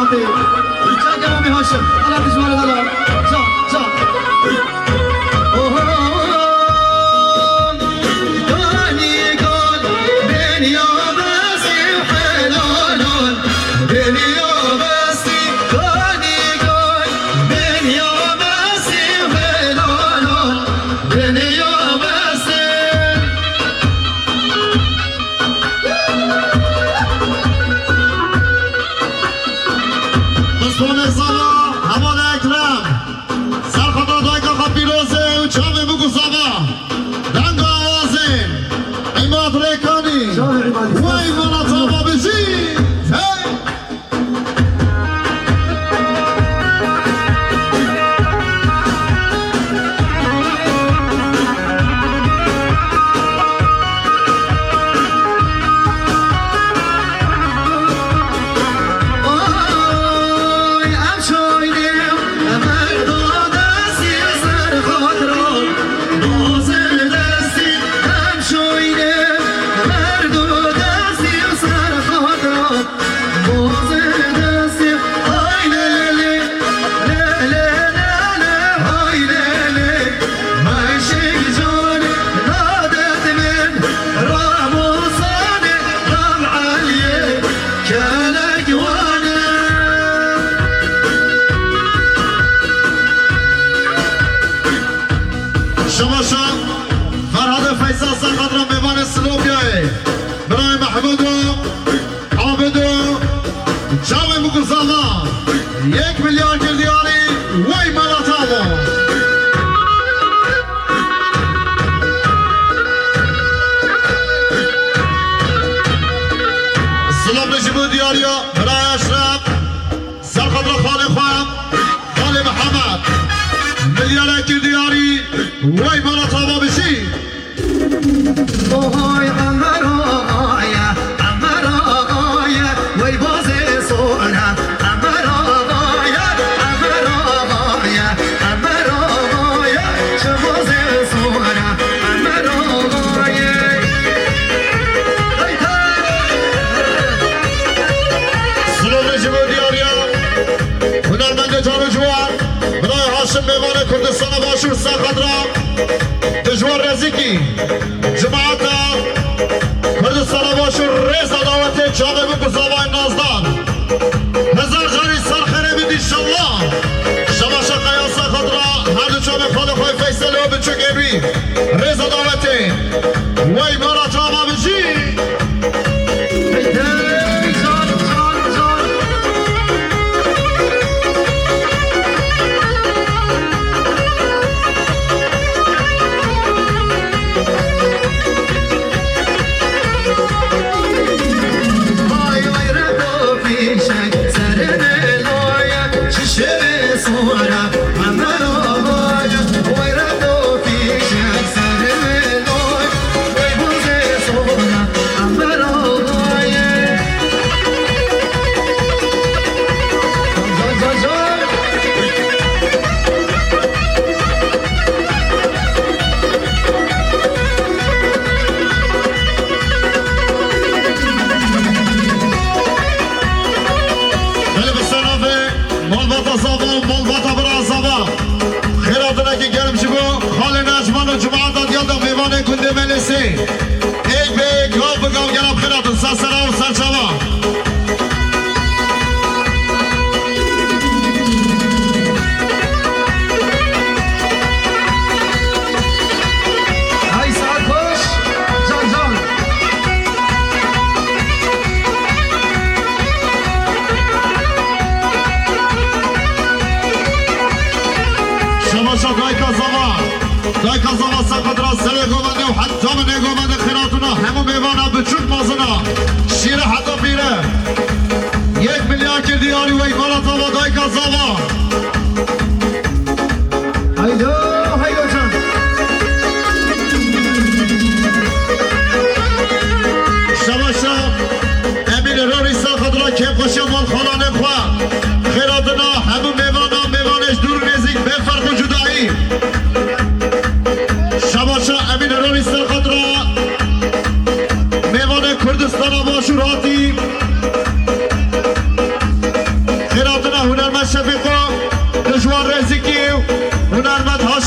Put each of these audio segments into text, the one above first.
جاته جا گرامی هاشم حالا دشوار دلار جا جا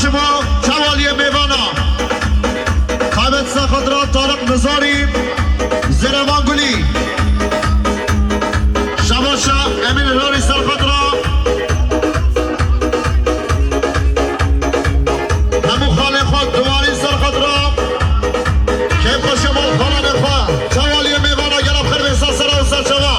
شما شوالی میوانا خابت سخدرات طارق نزاری زیروان گلی شباشا امین راری سرخدرا همو خاله خود دواری سرخدرا که با شما خاله نخوا شوالی میوانا گرم خیر بیسا سرا و سر شما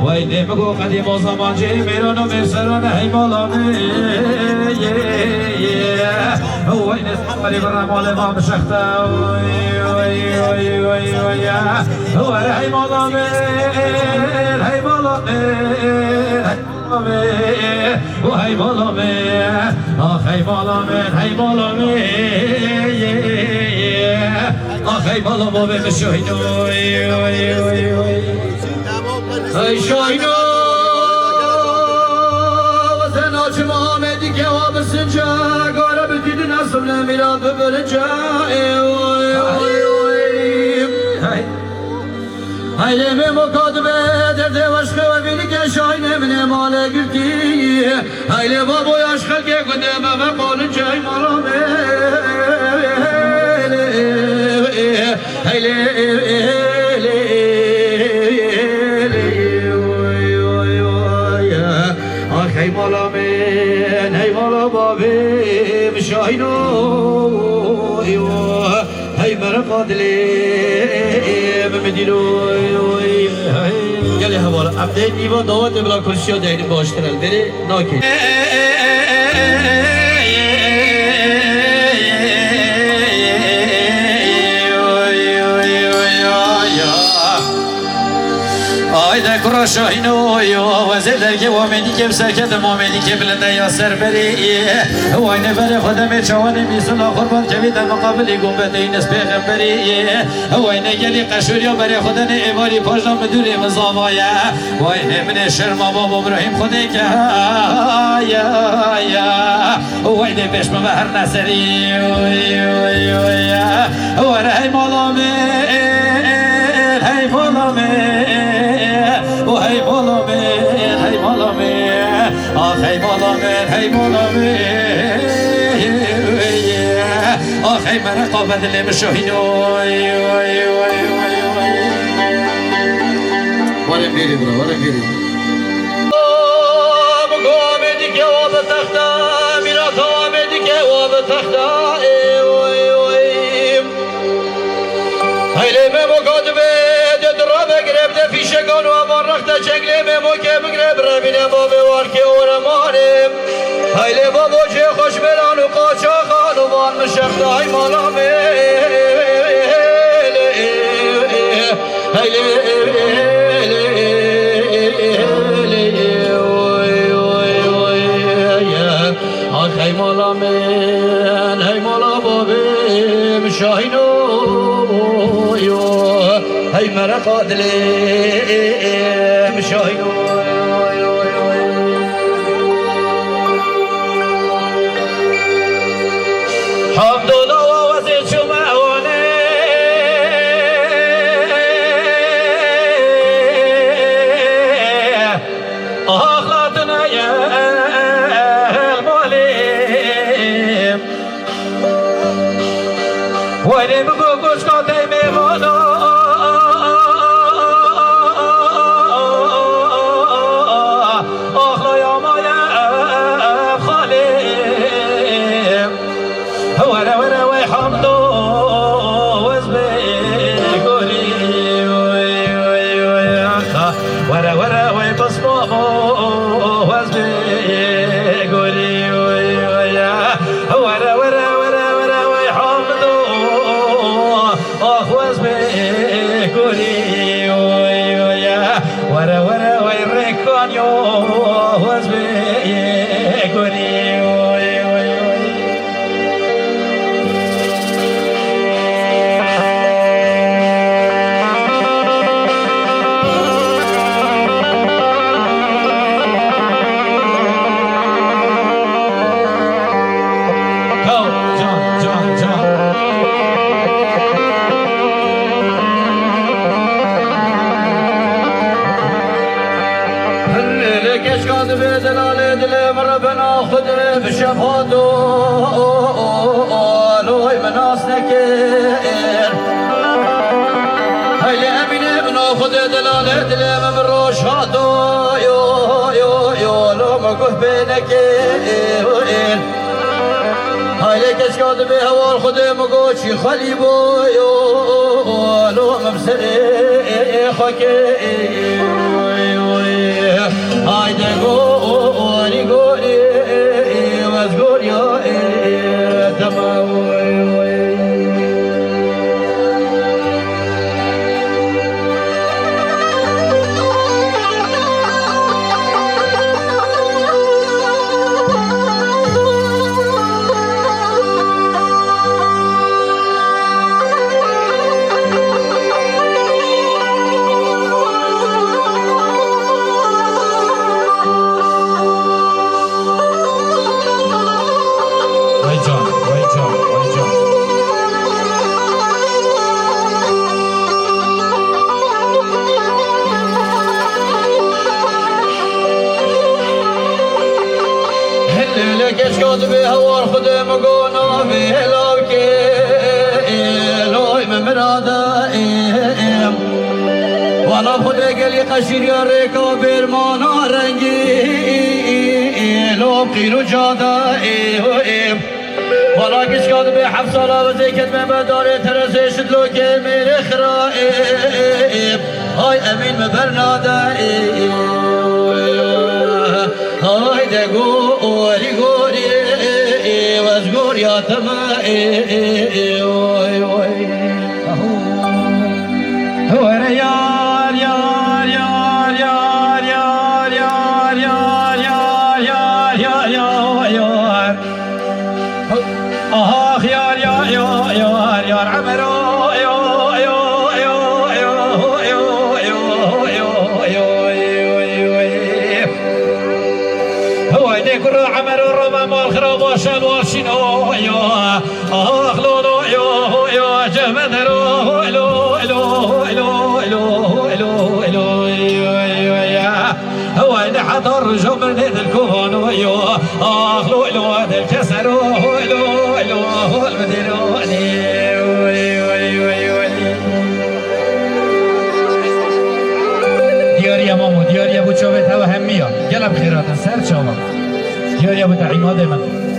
وای بگو قدیم و زمان جی میرون و میسرون هی مالانه وای نسماری برا مال ما بشخته وای هی مالانه هی مالانه وای مالانه آخ هی مالانه هی مالانه آخ هی مالانه بمشوینو ای شاینو وطن آچم آمدی که آب سنجا گاره بدید نصب نمیراد ببرنجا haydi mi mukadebe derde başka ve beni ke şahine mine male gülki هیله بابا عشق که قدم و قول جای مالامه هیله هی مالا من هی مالا بابیم شاهینو هی من قادلیم مدینو گلی حوالا عبده نیوان داوت بلا کرسی ها دهنی باشترل بری ناکی آیده کرا شاهینو وزیده که وامنی که بسکت مومنی که بلنده یا سر بری واینه بری خودم چوانی میسون قربان کبید مقابلی گنبت این از پیغمبری واینه گلی قشوریا بری خودن ایواری پاجنا مدوری مزاوایه واینه من شرما باب ابراهیم خودی که واینه بشم بهر نصری وره هی مالا من هی مالا من هی مالا من هی مالا من آخ هی مالا من هی مالا من آخ هی من قابل لیم شاهین وارم بیری برو وارم بیری آمدی که آب تختا میرات آمدی که آب تختا هیله ممو کادبه درا بگرب دفیشگان و امان رخت چنگلی ممو که بگرب ربینه بابه وارکی و رمانم هیله بابو چه خوش بران و قاچا خانوان مشخت های مالا هی مالا من هی مالا بابیم شاهینو هی مرا قادلیم شاهینو حمدالله و وزید شمعونه آخلاتنا یا المالیم وینه بگو گوش کاته میمانا آخلا یا مایم خالیم وره وره وی حمدو وزبه گوری وره وره وی بسمامو وزبه گوری وره وره وره وره وی حمدو آخ وزبه گوری وره وره وی ریکانیو وزبه گوری دلال دلم ربنا خدر بشفاته لوی مناس نکر هیلی امینه بنا خود دلال دلم من روشاتو لو مگوه بینکر هیلی کش کاد به هوار خود مگو چی خالی بو لو مبسره خاکر haydi gori gori vaz gori tamam لك اشكاد بهوار خدم قونا في هلاكي لوي ممرادا وانا خود قلي قشير يا ريكا برمانا رنگي لو قيلو جادا وانا كشكاد بحف صلاة وزيكت من بداري ترسي شدلو كمير اخرائب هاي امين مبرنادا هاي دقو اوري قوري وزقور يا تما هو ريال يار يار يار يار يار يار يار يار يار يار آخ يار يار يار يار يار عمرو يو يو يو يو يو يو يو يو هو يذكر عمرو الربا والخراب والشال والشنو يو آخ لولو يو يو جمدرو لو لو لو لو لو هو إذا حضر جمر ذي الكون ويو آخ لو لو ذي الكسر لو لو المديروني دیاری امامو دیاری ابو چاوه تو همیا گلب خیراتن سر چاوه دیاری ابو تعیماد من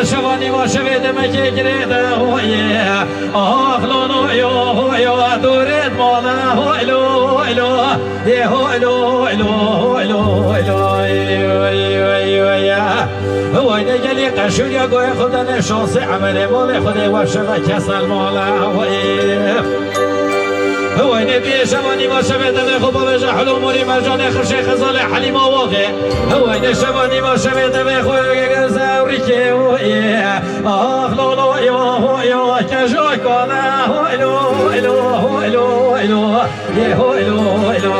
شواني وشبيد مكيكريدا هويه اخلونو يو هويه دوريد مولا هويلو هويلو هويلو هويلو هويلو هو نجلي قشور يا قوي خدنا شانس عمل مال خدي وشبا كسل مولا هويه هو نبي شواني وشبيد بخوب بجا حلو موري مرجان خرشي خزال حليمه واقع هو نشواني وشبيد بخوي زاوريكي هويه اخلونو يو هويه كجوكونا هويلو هويلو هويلو هويلو هويلو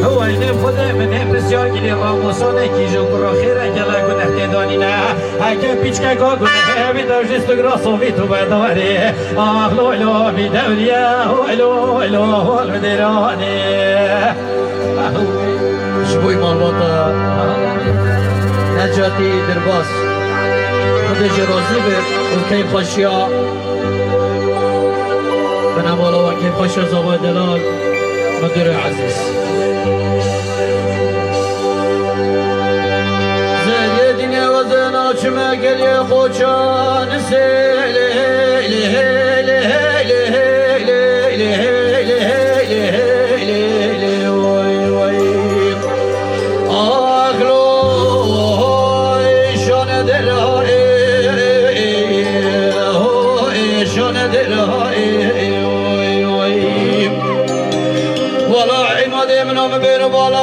هو نفخذ من بسيار كلي راموسانه كي جوكرو خيره كلا كنه تدانينا هكا بيچكا كوكونه بيدوجست غراسو فيتو بداري اخلونو بدوريا هويلو هويلو المديراني شبوي مالواتا نجاتي درباس خود جرازی به اون که خوشیا به نمالا و که خوشیا زبای دلال مدیر عزیز زیدی دینه و زنا چمه گلی خوچان سیلی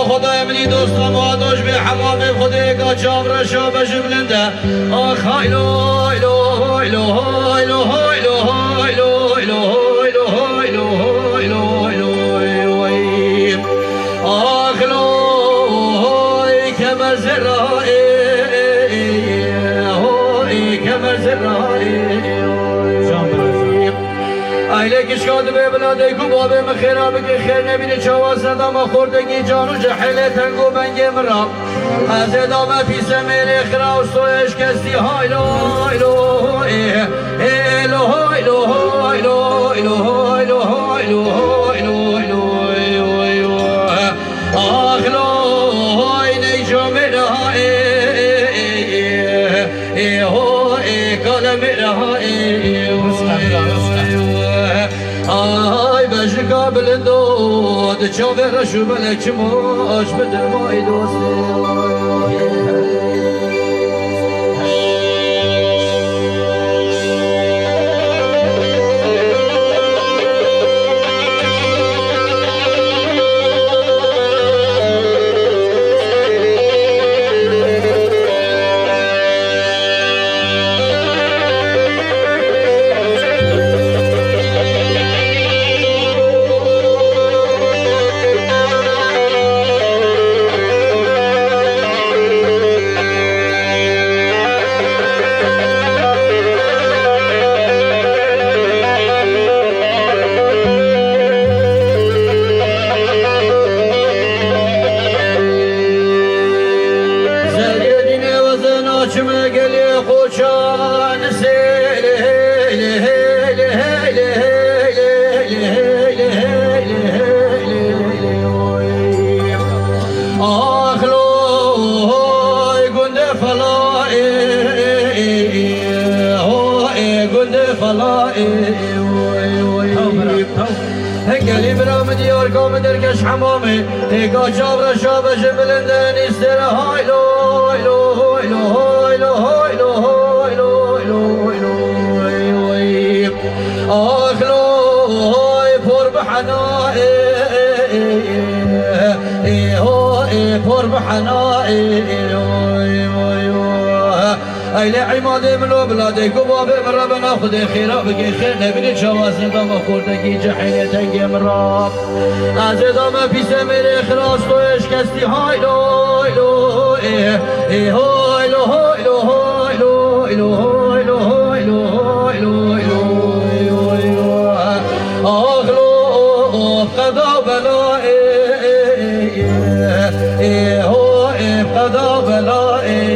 خدای منی دوستم و داش به حمام خدای کا چاور شاب جبلنده آخ هایلو هایلو هایلو هایلو هایلو هایلو هایلو هایلو هایلو هایلو آخ لو های کمر زرای های کمر زرای ایله کشکاد به بلاده کو بابه مخیرا بگی خیر نبینه چاوا صدام خوردگی جانو جحله تنگو بنگی مرا از ادامه پیس میره خرا و سویش کستی هایلو هایلو هایلو هایلو هایلو هایلو هایلو هایلو هایلو هایلو آخلو های نیجا قبل دود چاور شو بلک ماش بدل مای دوستی هنگلی برام دیار کام درکش حمامه هگا چاب را شابش بلندن استر های لو های لو های لو های لو های لو های لو های لو های لو آخ لو های پر بحنائی پر بحنائی ایل عماد منو بلاده گواب مرا خود خیرا بگی خیر نبینی چوازن دام خوردگی جحیل تنگ مرا از دام پیس میره خلاص تو اشکستی های لو های لو های لو های لو های لو های لو های لو های لو های لو آخ لو قضا بلای قضا بلای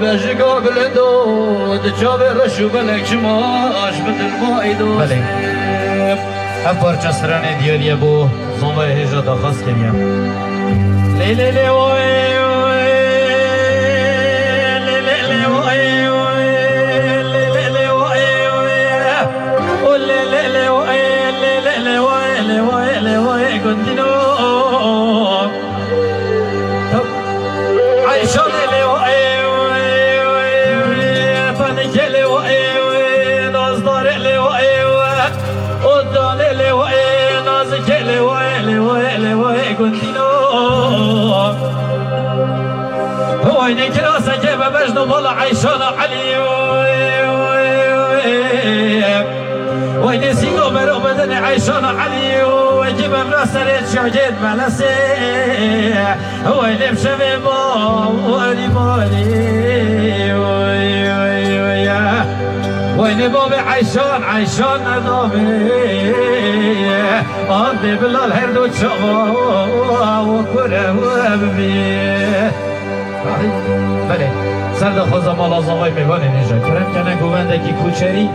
بجگا بلندود جاب رشو بلک شماش بدل مای دوست بله افار چسران دیاریه بو زنبای هجا داخواست کنیم لیلی لی وی وين كراسة جيب بجنو بالله عيشان علي وين سيقو برو بدني عيشان علي ويجيب براسة ريت شعجيد ملسي وين بشبه مالي مالي وين بابي عيشان نظامي قضي بالله الهردو تشغى وكره وابي بله سرد خوزا مال آزاوای میوان نیجا کرم کنه گوونده کی کوچری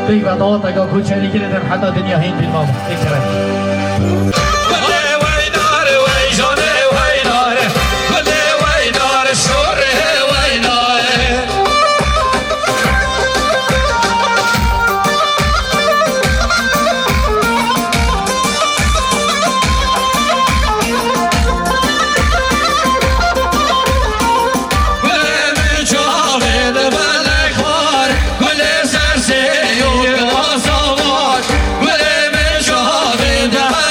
بیگ و داوت اگا کوچری گیردم حتی دنیا هین فیلم هم بکرم Gül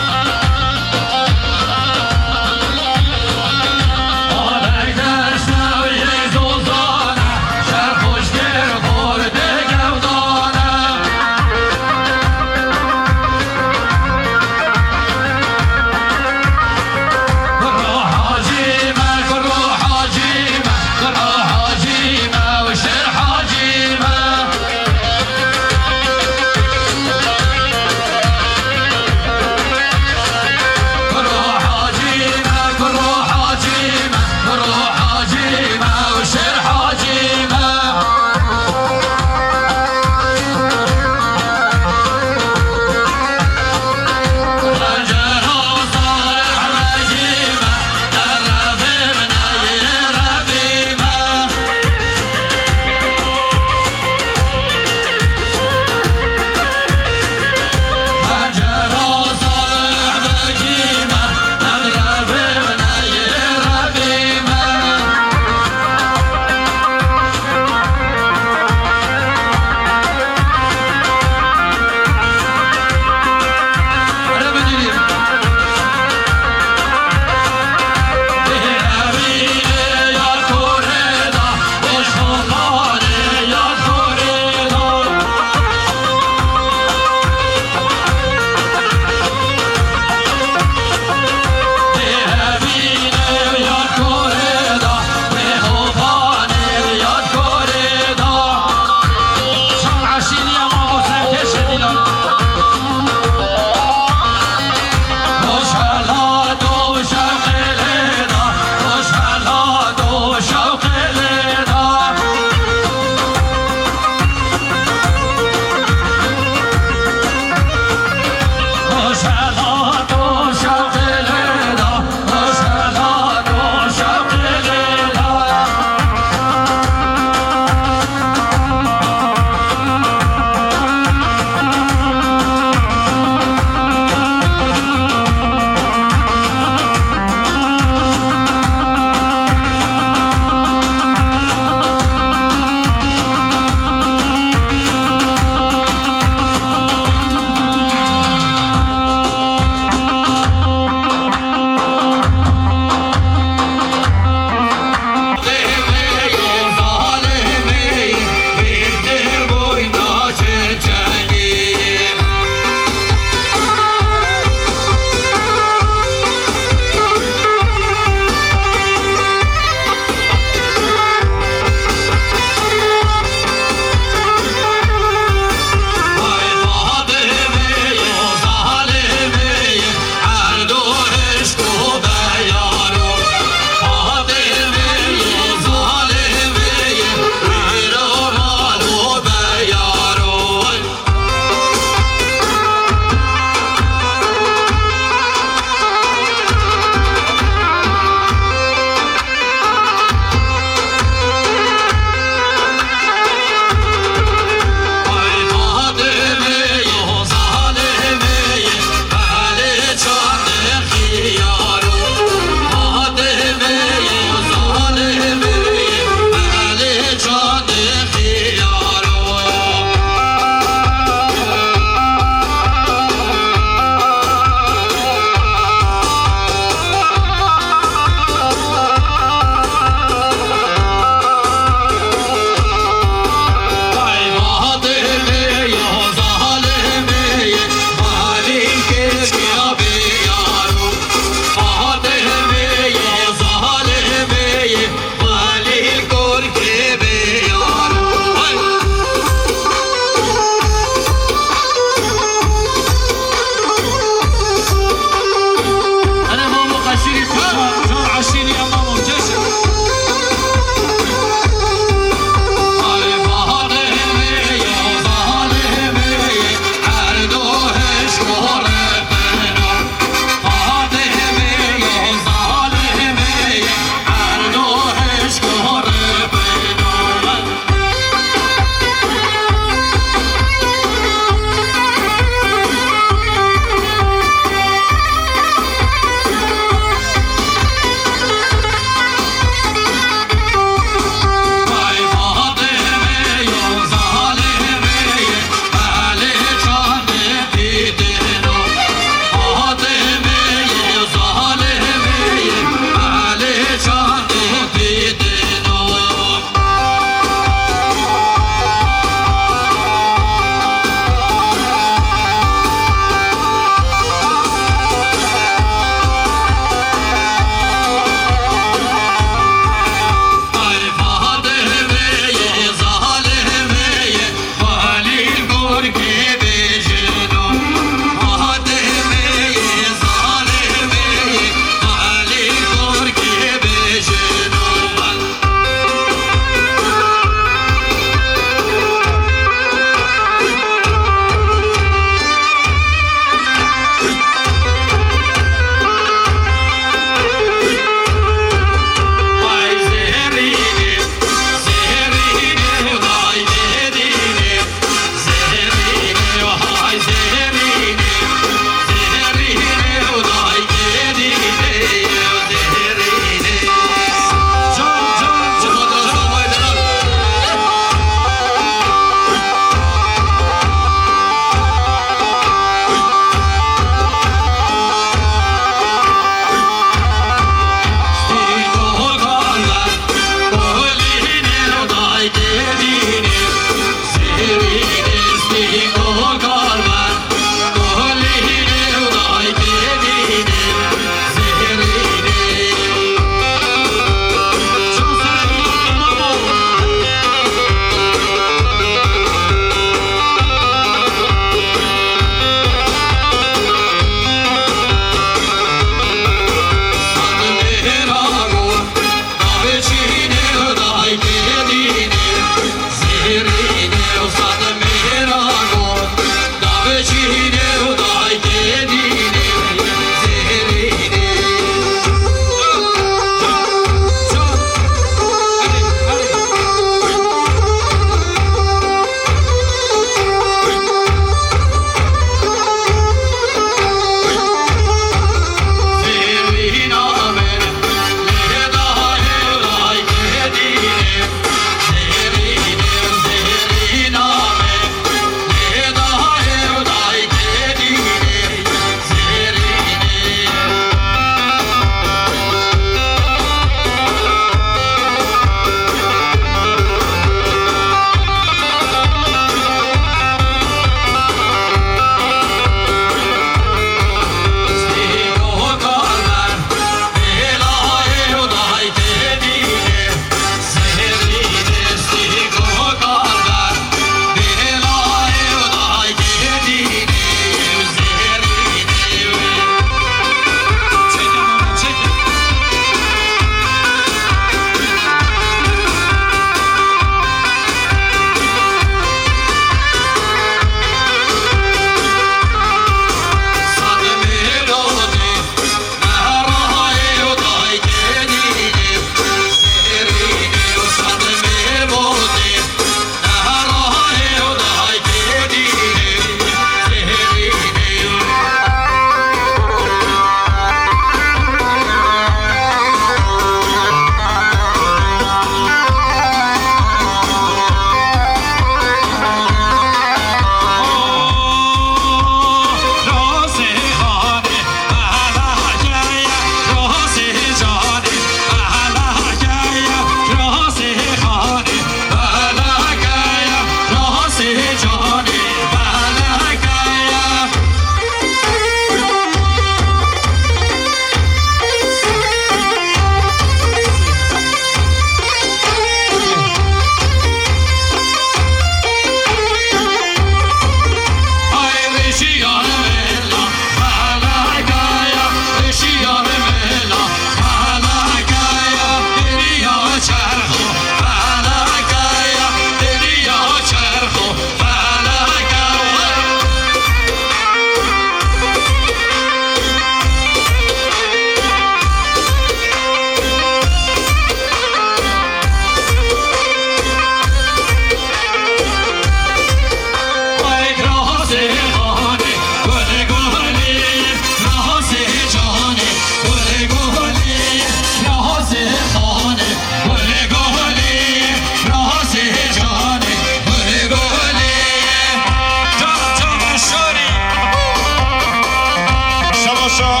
شباشا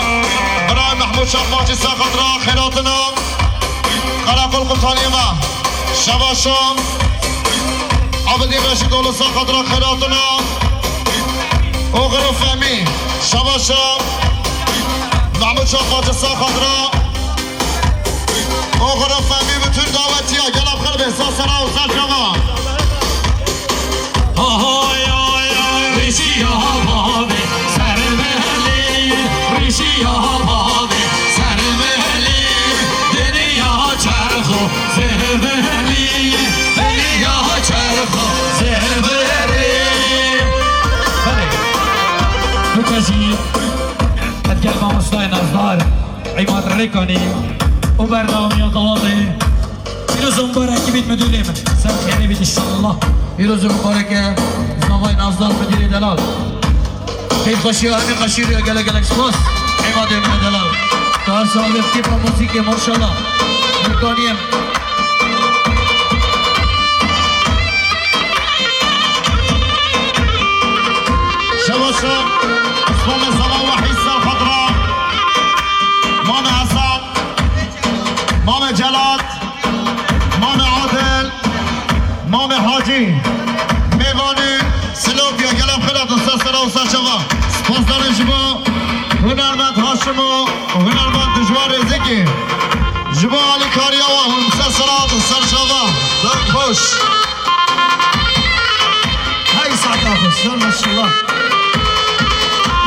برای محمود شماجی ساقط را خیراتنا قراقل قلطانی ما شباشا عبدی رشید دولو ساقط را خیراتنا اوغرو فهمی شباشا محمود شماجی ساقط را اوغرو فهمی بتون دعوتی ها گلاب خرب احساس را و سر جوان ریشی ها بابه سر بهلی ریشی ها بابه سر بهلی دنیا چرخو سر بهلی دنیا چرخو سر بهلی بله نکشی هدگل ما مستای نزدار عماد ریکنی و برنامه داده پیروز مبارک بید مدولیم سر خیلی بید انشاءالله پیروز مبارک زنوای نازدار مدیر دلال خیلی خوشی و همین خوشی رو گله گله سپاس عماد ابن دلال تا هر سال بفتی با موسیقی ماشاءالله میکنیم شباشا اسلام زمان و حیث الخضراء مام حسن مام جلال مام عادل مام حاجی میوانی سلوبیا گلم خیلات و سر و سرشما سپاس دارم شما هنرمند هاشمو هنرمند دجوار زکی جبا علی کاریا و سرسرات و سرشما دارم خوش هاي ساعة خوش ما شاء الله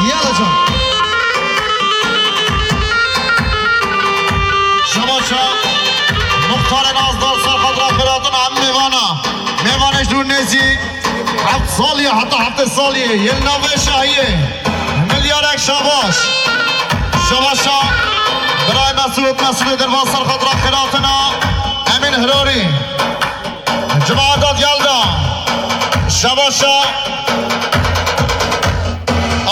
يلا جان شباشا مختار نازدار سرخط را خیراتون هم میوانش دور نیزی 7 سالیه حتی 7 سالیه یه نوه شاهیه میلیارک شباش شباشا برای مسئول درباز سرخط را خیراتنا امین هراری جماعتات یلدا شباشا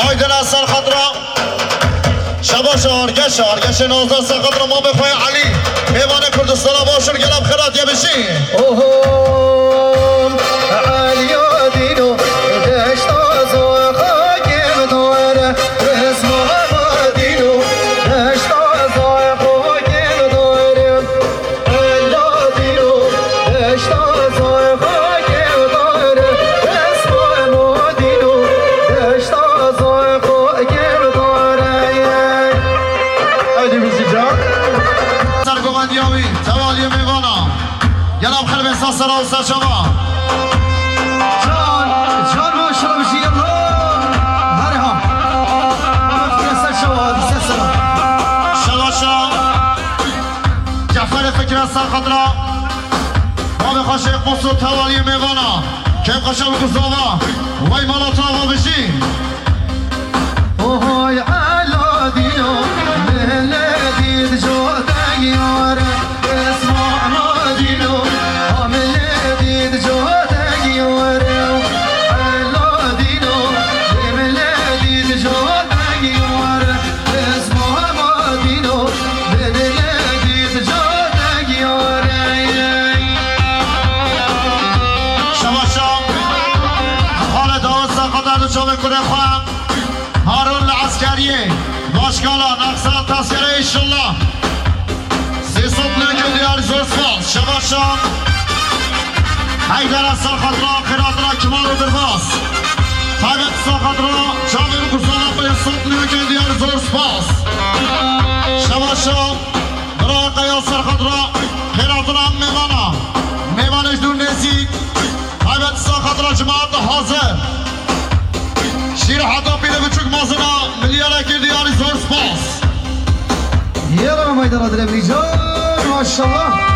آیدن از سرخط را شباشا آرگش نازدار سرخط را ما بخواه علی میوان کردستان باشر گلم خیرات یه بشی اوهم علي دينو دشت زوخا كيم دور اسمه دينو دشت زوخا كيم دور علي دينو دشت زوخا كيم دور اسمه دينو دشت زوخا كيم دور هذه بالزجاج سرگوبندیاوی توالی میوانا گلم خیلی احساس را و سر شما جان ما شرب شي يلا هرها سر شواد سر شباشا جعفر فکر از سرخط را ما بخواه شیخ مصود توالی میوانا کم خوشه بگذاوا وی مالا تاوا بشی اوهوي على دينو ملدي جودك يور اسمع ما دينو ملدي جودك يور على دينو ملدي جودك يور اسمع ما دينو ملدي جودك يور شباشا حال داود سرخط را چوبه کنه خواهم هارون العسكرية باشكالا نقصات تسكرة إن شاء الله سيصوت لكن ديار زور سفاس شباشا حيدر السرخط را خيرات را كمال و درباس طاقت السرخط را شامل قصانا بيصوت لكن ديار زور سفاس شباشا براقيا السرخط را خيرات را ميوانا جدور نسي طاقت السرخط را جماعت حاضر شیر حتا پیده بچوک مازنا ملیاره که دیاری زور سپاس يلا ما يدرى الرجال ما شاء الله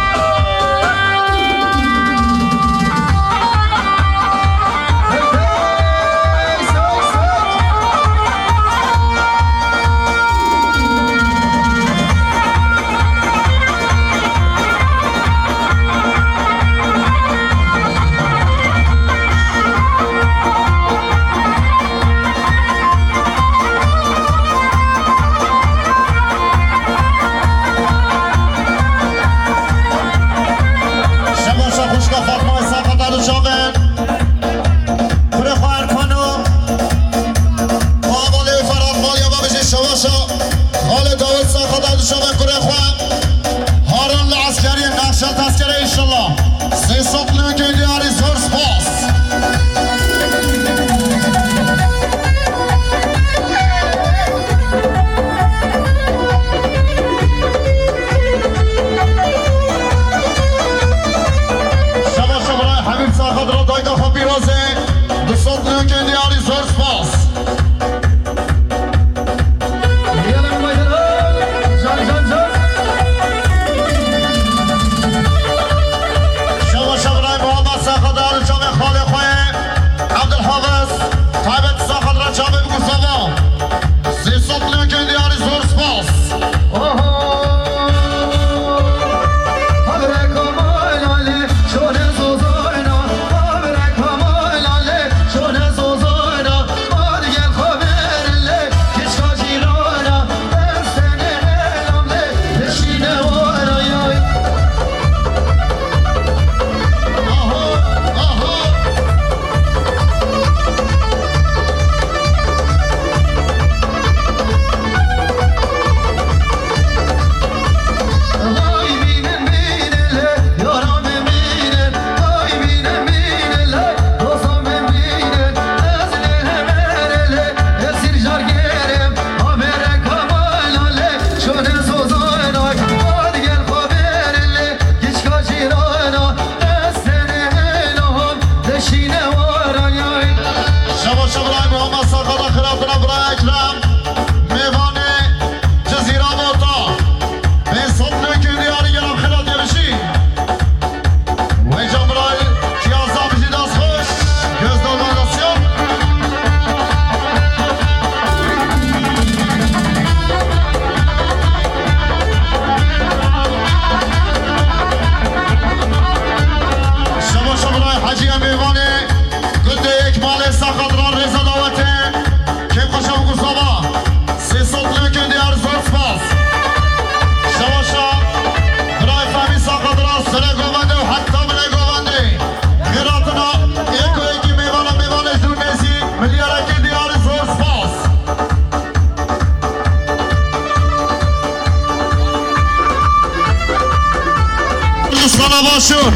بابا شور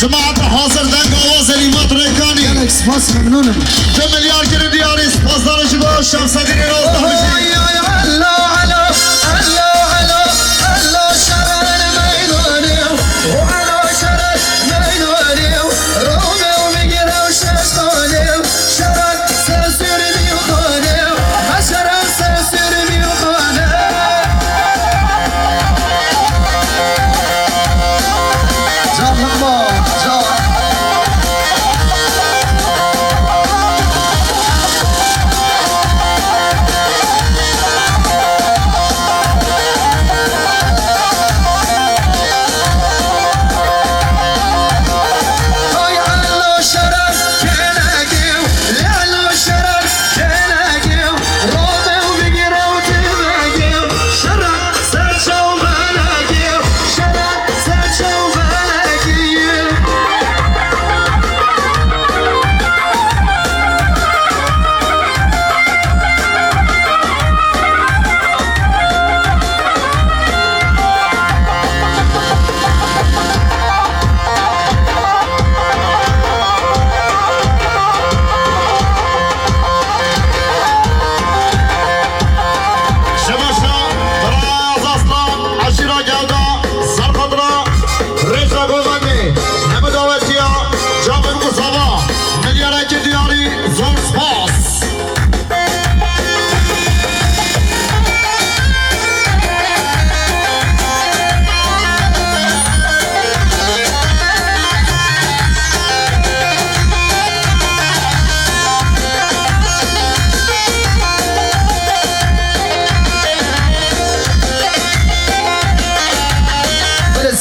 جماعت حاضر دنگ آواز لیمات ریکانی يلا سپاس ممنونم 2 میلیارد گرم دیاری سپاس دارش با شمس الدین رازده بشید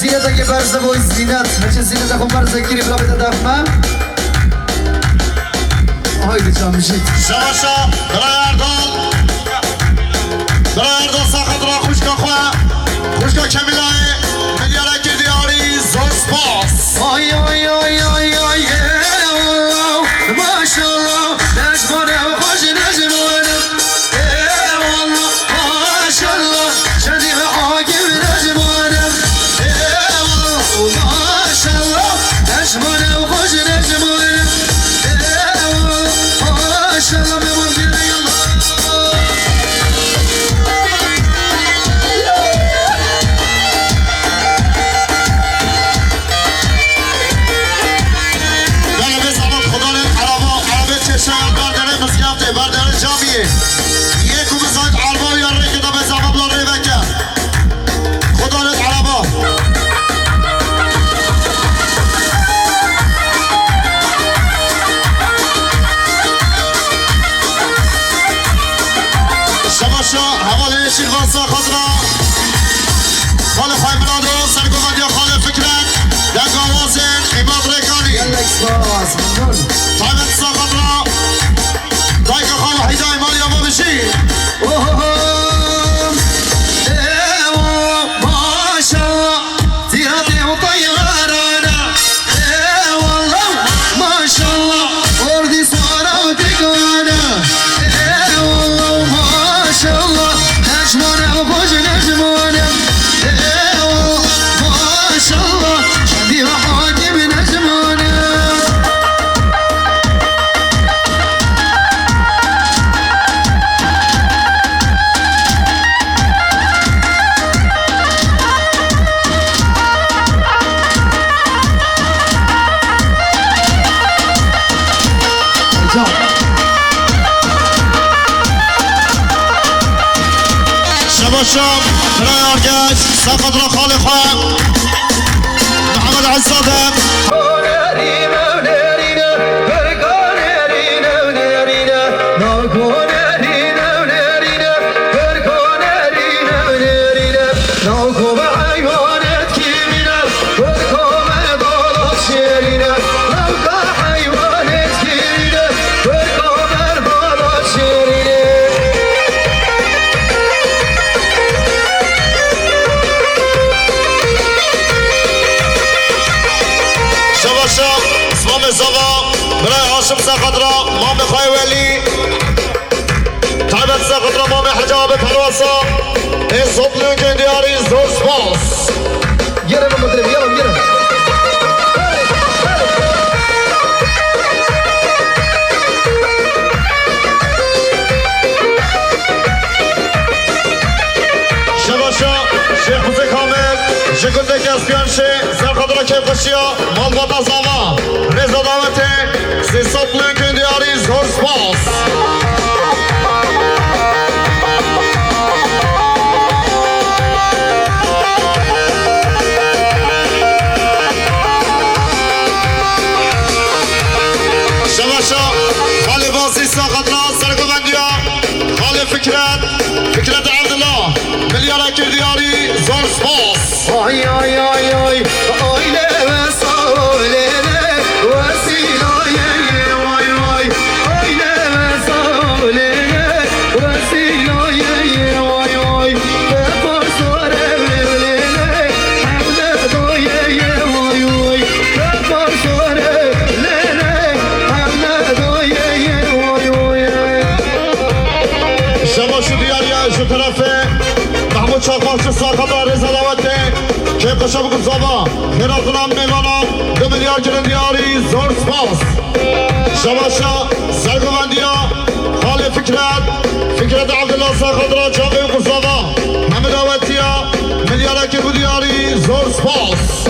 زینت که برزه بای زینت هرچه زینت خون برزه گیری بلا بده دفمه هایده جان میشید شباشا برای اردال ساخت را خوشکا خواه خوشکا کمیلای ملیاره که دیاری زور سپاس آی آی آی آی آی ماشالله نجمانه و خوش نجمانه والله ماشالله شدیم حاکم نجمانه ماشالله نجمانه و خوش نجمانه ماشالله بمون بیره یالله شاید برداره مسکفته برداره جامیه یک و بزاید علما یاره که دا به زباب لاره بکر خدا رد عربا شباشا حواله شیروانسا خودرا خال خواهی مرادو سرگوهد یا خال فکرت دنگ آوازن ایماد ریکانی يلا اكسباس ممنون طایبت سا خودرا دایک خواه حیدای مالی آبا بشی ما شاء الله زيادة وطيرانة والله ما شاء الله وردي صورة وتقوانا والله ما شاء الله نجمونا وخوش نجمونا ما شاء الله شدي وحاكم نجمونا شباشم برای آرگش ساقط را خال خواه محمد عزادم برای هاشم ساقط را مام خواهی ولی طیبت ساقط را مام حجاب پرواسا این صبح لونجه دیاری زور سپاس يلا مدرب يلا شیخ حسین کامل جگنده کسپیان شه سرخدرا که بخشیا مالبات از آوا رزا دعوته 300 لنکن دیاری زور سپاس شباشا خالی باسی ساقدرا سرگوبندیا خالی فکرت عبدالله ملیارا کردیاری زور سپاس آی آی آی آی آیله و ساله وسیله وای وای آیله و ساله وسیله وای وای بپرسوره لیله حمله دایه وای وای بپرسوره لیله حمله دایه وای وای شباشو دیاری شو طرفه محمود چاقاش ساقدر رزا دعوته که قشا بکن زابا خیراتونم میوانم 2 میلیارد گرن دیاری زور سپاس شباشا سرگوندیا خالی فکرت عبدالله ساقدر جاقی بکن زابا همه دعوتیا میلیارد گرن دیاری زور سپاس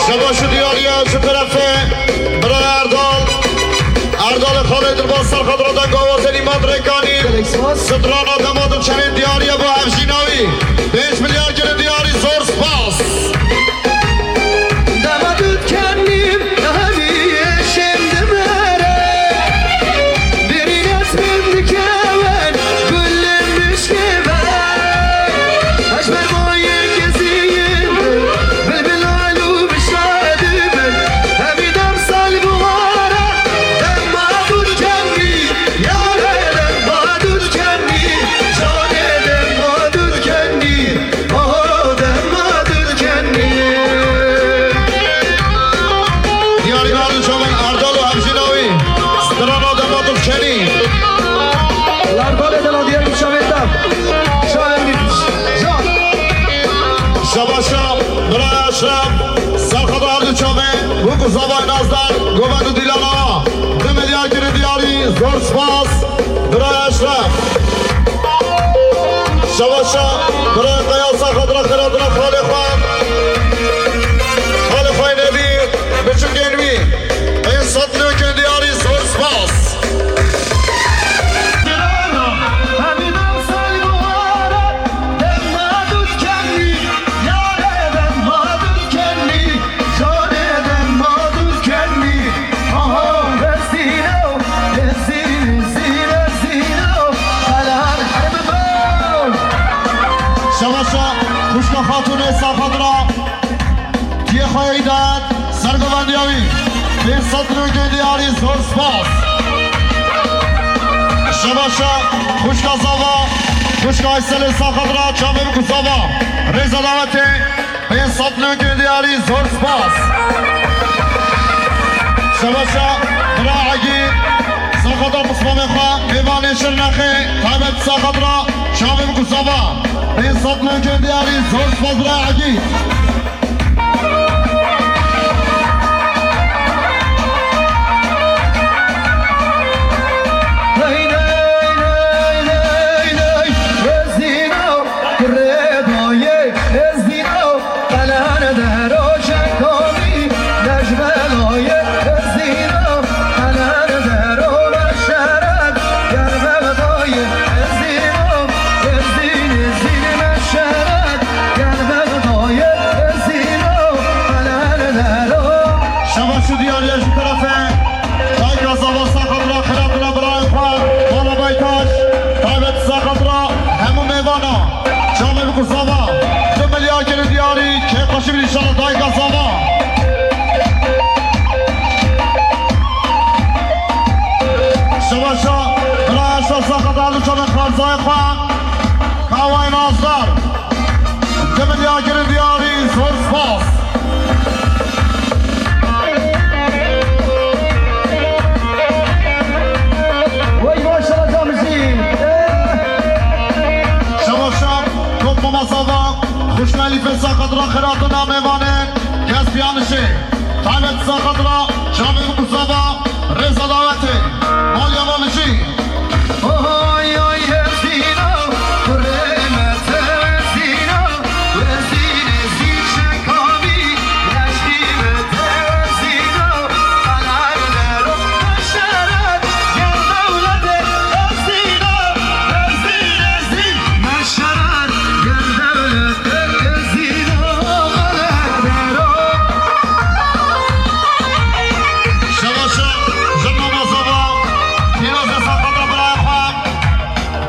شباشو دیاریه چه طرفه برای اردال خالد با سرخدرادن گاوازلی مدرکانی ستران آدمادو چنین دیاریه با افشیناوی 5 میلیارد گرن دیاری زور سپاس دمدود کنیم همیه شمد مره برین اسمم دکون گلم مشکبه اشبر مایه کسیم بلبلالو بشاده من همیدم سال بغاره دم مادود کنی یاره دم مادود کنی جانه دم مادود کنی آه دم مادود کنی دیاری گالو چومن اردال و افشیناوی ستران آدمادو چنین L'ardole della dieta di Ciavetta, Ciao شباشا برای اشرف سرخدرادو چومه بکو زبای نازدار گوبندو دیلانا 2 میلیارد گرن دیاری زور سپاس برای اشرف شباشا برای قیاس خضرا خیراتنا خالی خواه نبی بچون گنوی این 100 لنکن دیاری زور سپاس شباشا خوشنا خاتون سرخدرا تیه خواهی داد سرگوندیاوی به 100 لنکن دیاری زور سپاس شباشا خوشنا زاوا خوشنا ایسل سرخدرا چامه بکن زاوا رزا دعوته به 100 لنکن دیاری زور سپاس شباشا براعگی سرخدرا مصمم خواه میوان شرنخه تایبت سرخدرا چامه بکن زاوا به 100 لنکن دیاری زور سپاس براعگی برای خواه کاوای نازدار دملیاگر دیاری زور سپاس وای ماشاءالله جامشی شما شب توپ مصابا خوشنالی فساقت را خیرات نامیوانه کس بیانشه طالب ساقت را جامعه مصابا رضا دعوته مال یوانشی اوه اوه زینا قرمت زینا وزین زین شکامی نشیمت زینا قلب رو مشرد یا دولت زینا زین مشرد یا دولت زینا قلب رو شما شب جمع مصابا پیروز ساقت را برای خواه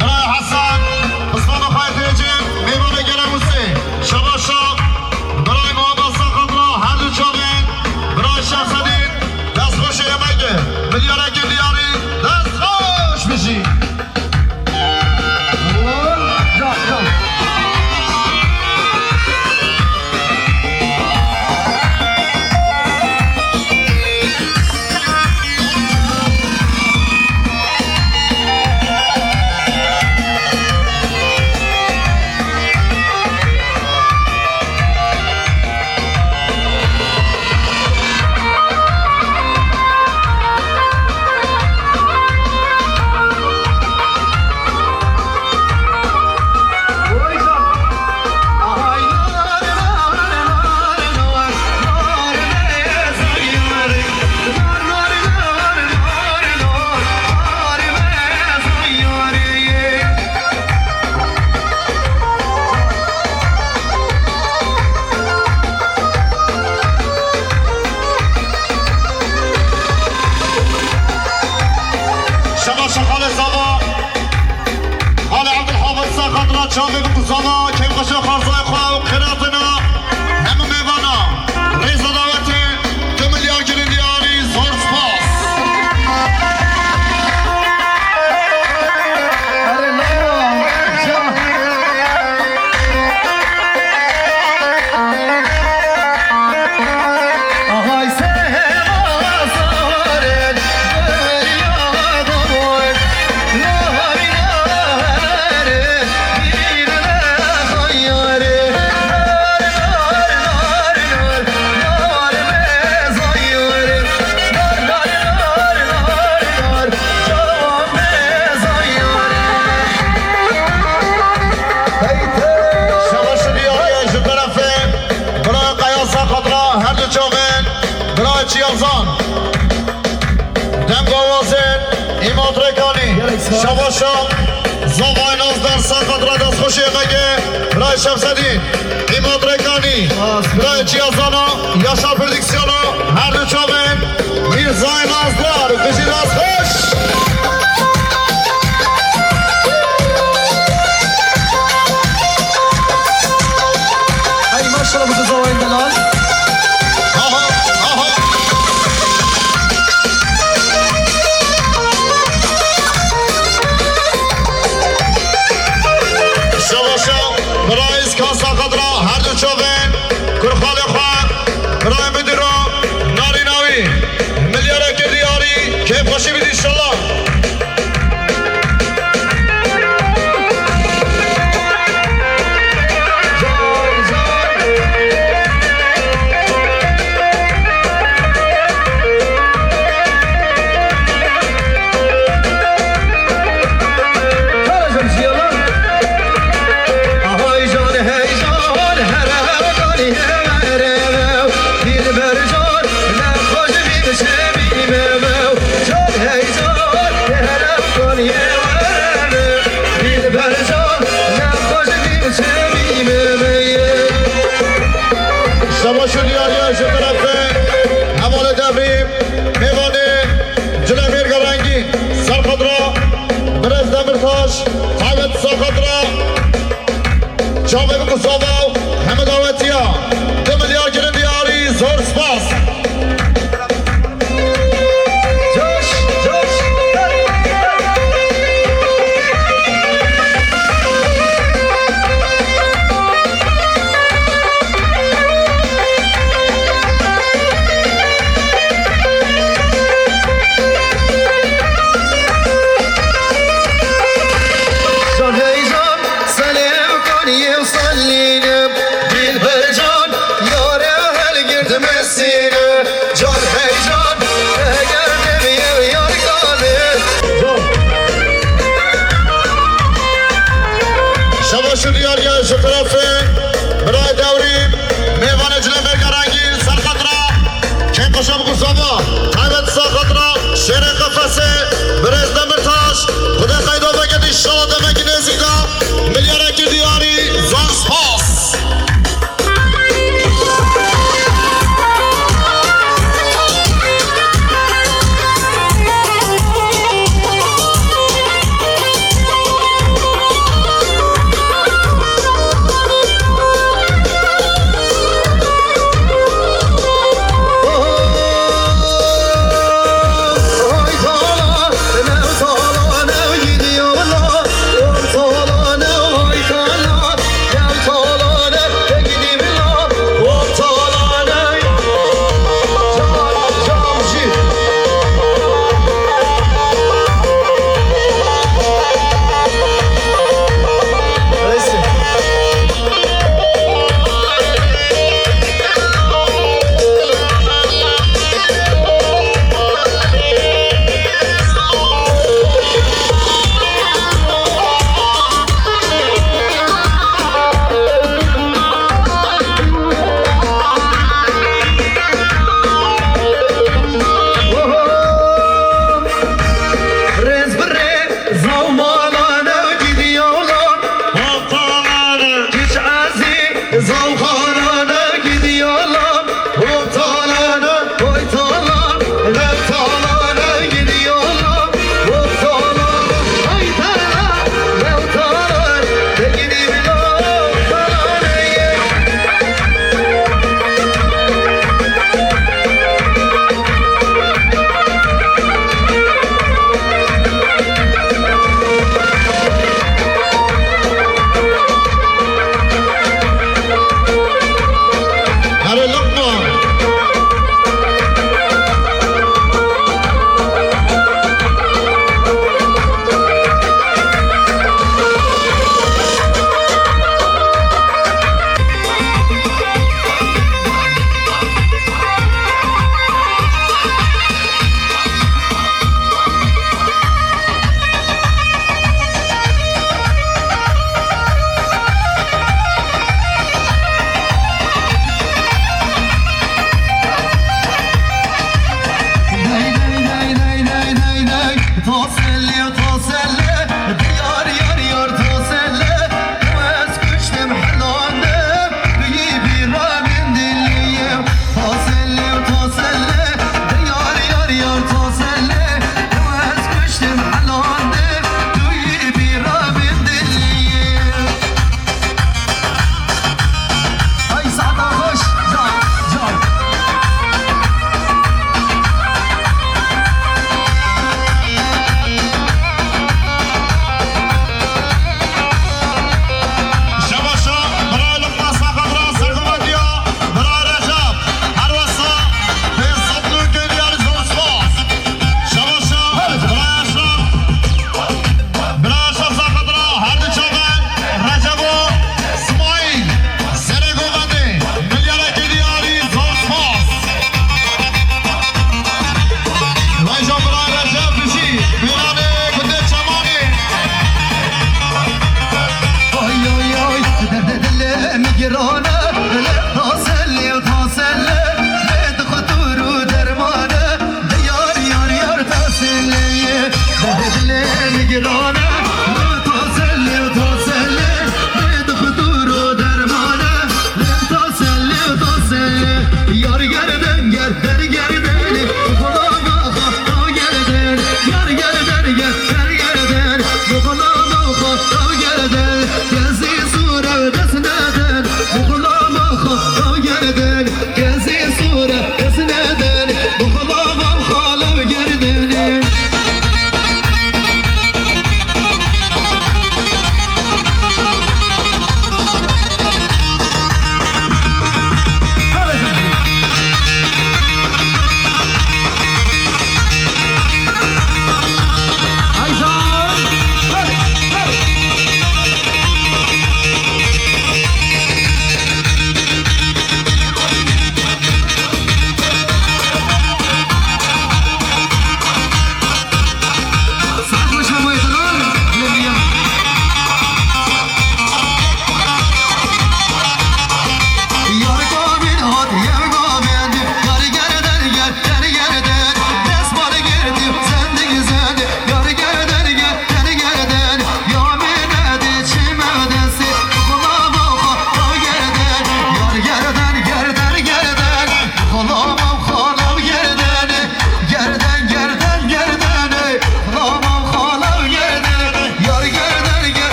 برای حسن عثمان خواهی تیجیم میوان گرموسی شما شب برای محمد ساقت را هر دو چاقین برای شمسدین دست خوش یمگه ملیاره گلیاری دست خوش بشی شما شخال زبا حال عبدالحافظ ساقت را چاقی بزاما که خوش خارزای خواه و قراتنا همه میوانا ریز دعوتی 2 میلیارد دیاری زور سپاس अरे लो जा آهای سه مازاره دریا دوید لاری ناره بیرونه خیاره نار نار نار نار نار بزایاره نار نار نار نار نار جوان بزایاره هیته شما شدیاری جو طرفه برای قیاس ساقت را هر دو چاقین برای چیافزان دم گوازین ایمات رکانی شما شب زبای ناز در ساقت را دست خوشی مگه برای شمسدین ایمات رکانی برای چیافزانا یاشا پردیکسیانا هر دو چاقین میرزای نازدار بشی دست خوش ای ماشاءالله بوده زاوین دلال آها آها شما شب برای اسکان ساقت را هر دو چاقین کرخال خواه برای مدیرا ناری ناوی ملیاره که دیاری که خوشی بیدی انشالله آهای جان هی جان هر هر دیر بر جان نخوش بیشه بیمه جان هی جان هر کنی دیر بر جان نخوش بیشه بیمه شما شدیاری شو طرفه حمال دبریم میوانه جلویر گرنگی سرخد را برز دمرتاش حاوت ساخد را جامعه مصابه همه دعوتی ها 2 میلیارد دیاری زور سپاس جوش جوش خوشم قصابا قیمت ساقط را شیر قفسه برز دمرتاش خدا قیدا بگد شما دمکی نزیدا ملیاره که دیاری زن سپاس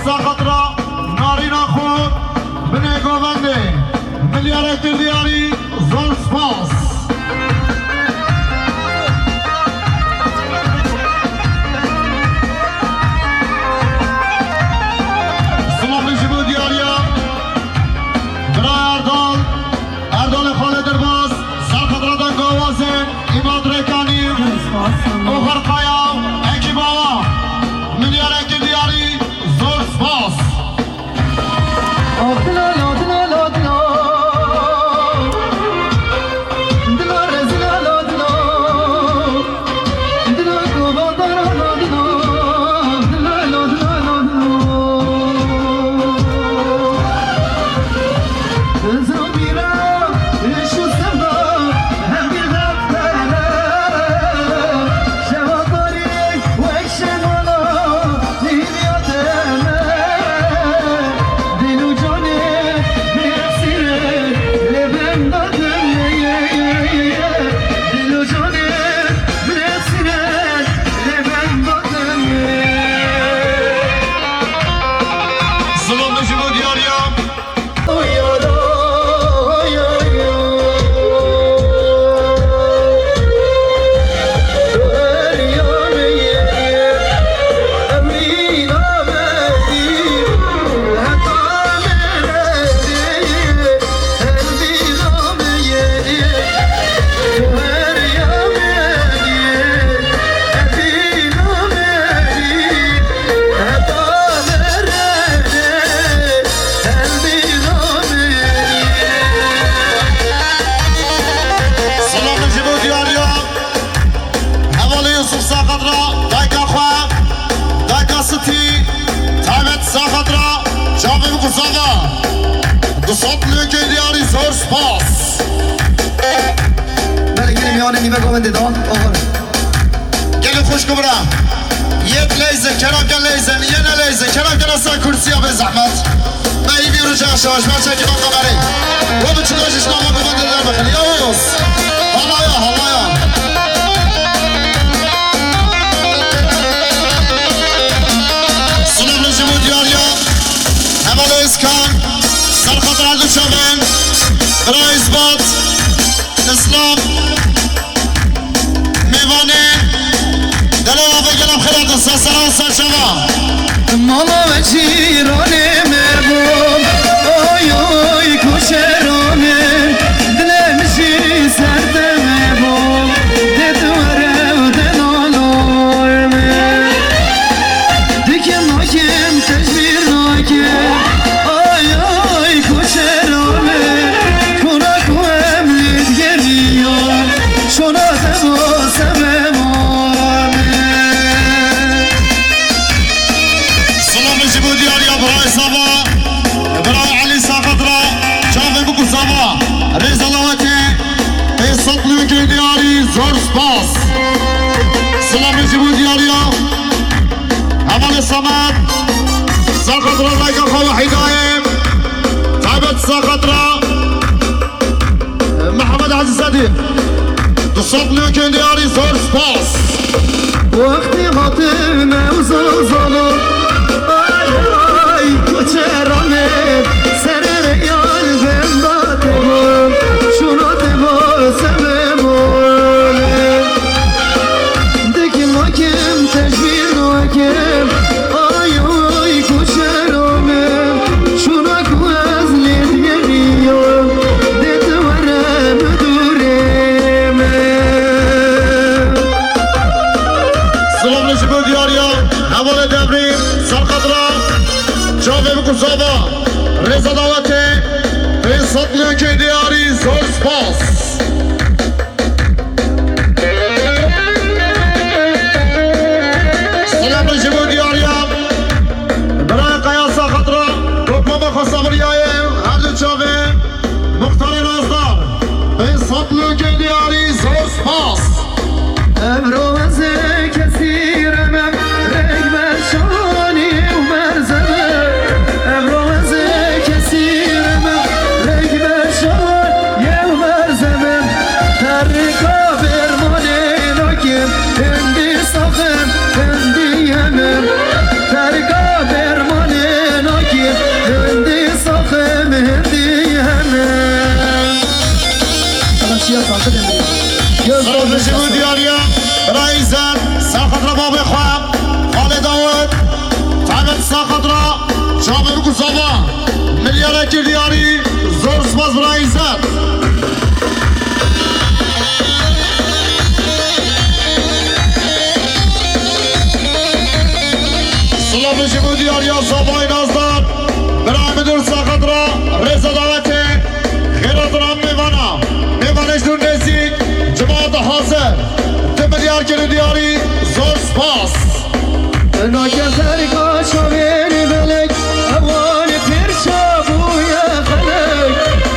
ساقطرا نارینا خود بنه گوونده ملیارت دیاری زور سپاس سلام جبو دیاریا برای اردال خالد درباز ساقطرا دن گوازن ایماد رکانی اوخر قیام اکی باوا ملیارت دیاری زور سپاس گلی خوش کبرم یک لیزه کنم کن لیزه یه نه لیزه کنم کن اصلا کرسی ها به زحمت من این بیرو جه شاش من چکی من قمری و به چکاشش نامه ببنده در بخلی یا اوز حالا یا سلام نجمو دیاریا همال اسکان سرخاطر هردو شابن برای اثبات اسلام میوانه دلوا بگلم خیلی دستا سلام سر شما ماما و جیرانه مربوم اوی اوی کشرانه دلم جی سرده مربوم ددوره و دنالارمه دکم ناکم تجبیر ناکم اوی اوی کشرانه کنک و املید گریان شناته باسم برای صبا برای علی ساقطرا چاوه بکو صبا ریز اللهاتی ای سطلو که دیاری زور سپاس سلام جبو دیاریا حمال سمت ساقطرا رایگا خواه حیدایم تعبت ساقطرا محمد عزیز صدیق تو سطلو که دیاری زور سپاس وقتی خاطر وزلزلو چرانه سر ریال بنداتم شنات باسم مونه دکی ماکم تجبیر ناکم آی آی کچرانه شناکو از لیدگریم دتورم دورمه سلام نشبو دیاریا حوال دبریم سرقدرا جاوه بکن صحبا به صبل گلیاری زوز پاس امروز کسی رمم رنگ شانی و مرزمه امروز کسی رمم رنگ شانی و مرزمه ترکا برمانه ناکم هندی ساخم هندی همم ترکا برمانه ناکم هندی ساخم هندی همم شیعه ساخت هندی سرابشی بود دیاریا رئیزن ساخت را باب خوام خالد داود فهمت ساخت را جامعه گوزاوا ملیاره که دیاری زور سپاس رئیزن سرابشی بود دیاریا صابای نازدار برای مدور ساخت را رزا داوته خیرات را میوانش دون نزدیک جماعت حاضر 2 میلیارد کیلو دیاری زور سپاس ناکر ترکا شاویر ملک اوان پیرشا بوی خلک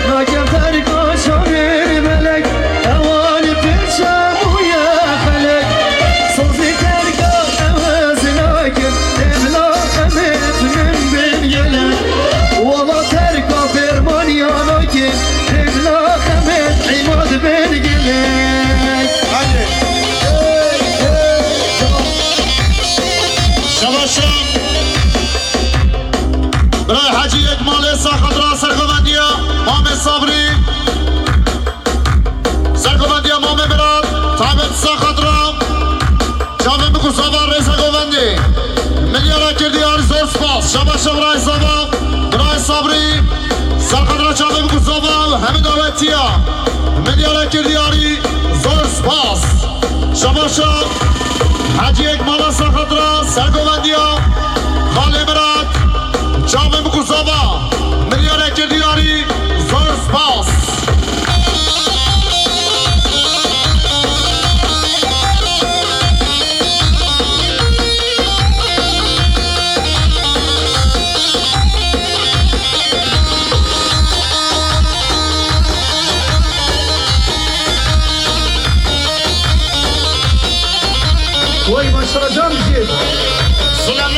ناکر ترکا شاویر ملک اوان پیرشا بوی خلک صوفی ترکا اوز ناکر املا خمت من بین گلک والا ترکا فرمانیا ناکر املا خمت عماد بین گلک شباشم برای حجی اکمال ساخت را سرگوندی مام صبری سرگوندی مام براد تابت ساخت را جامعه بکوساوا رئیس گوندی میلیارد کردیار زور سپاس شباشم برای صبا برای صبری ساخت را جامعه بکوساوا همه داوتی ها میلیارد کردیاری زور سپاس شباشم حجی اکمال ساخت را سرگوندی ها خاله مراد جامعه مکوزاوا میلیارد کردیاری زور سپاس وای ماشاءالله جان بشید سلام